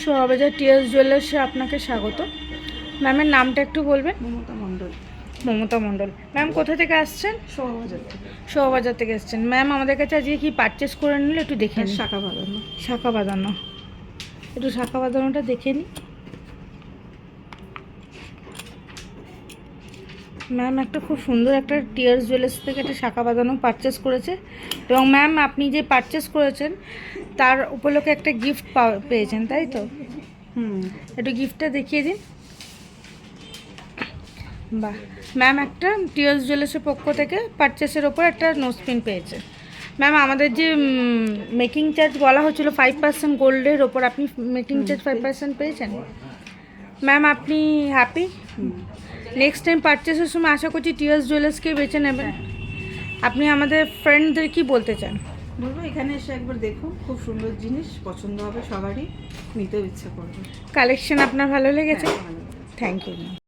Shobhabazar T S জুয়েলার্সে আপনাকে স্বাগত। ম্যামের নামটা একটু বলবেন? মমতা মণ্ডল। মমতা মণ্ডল। ম্যাম কোথা থেকে আসছেন? শোভাবাজার থেকে। শোভাবাজার থেকে এসছেন। ম্যাম আমাদের কাছে আজকে কি পারচেস করে নিলে একটু দেখে নিন। শাখা বাঁধানো। শাখা বাঁধানো, একটু শাখা বাঁধানোটা দেখে নিই। ম্যাম একটা খুব সুন্দর একটা টিয়ার্স জুয়েলার্স থেকে একটা শাখা বাঁধানো পারচেস করেছে, এবং ম্যাম আপনি যে পারচেস করেছেন তার উপলক্ষে একটা গিফট পেয়েছেন, তাই তো? একটু গিফটটা দেখিয়ে দিন। বাহ, ম্যাম একটা টিয়ার্স জুয়েলার্সের পক্ষ থেকে পারচেসের ওপর একটা নোজপিন পেয়েছে। ম্যাম আমাদের যে মেকিং চার্জ বলা হচ্ছিলো 5% গোল্ডের ওপর, আপনি মেকিং চার্জ 5% পেয়েছেন। ম্যাম আপনি হ্যাপি? নেক্সট টাইম পারচেসের সময় আশা করছি টিয়ার্স জুয়েলার্সকেই বেছে নেবেন। আপনি আমাদের ফ্রেন্ডদের কি বলতে চান? বলবো এখানে এসে একবার দেখুন, খুব সুন্দর জিনিস, পছন্দ হবে সবারই, নিতেও ইচ্ছা করবে। কালেকশন আপনার ভালো লেগেছে? ভালো। Thank you ma'am.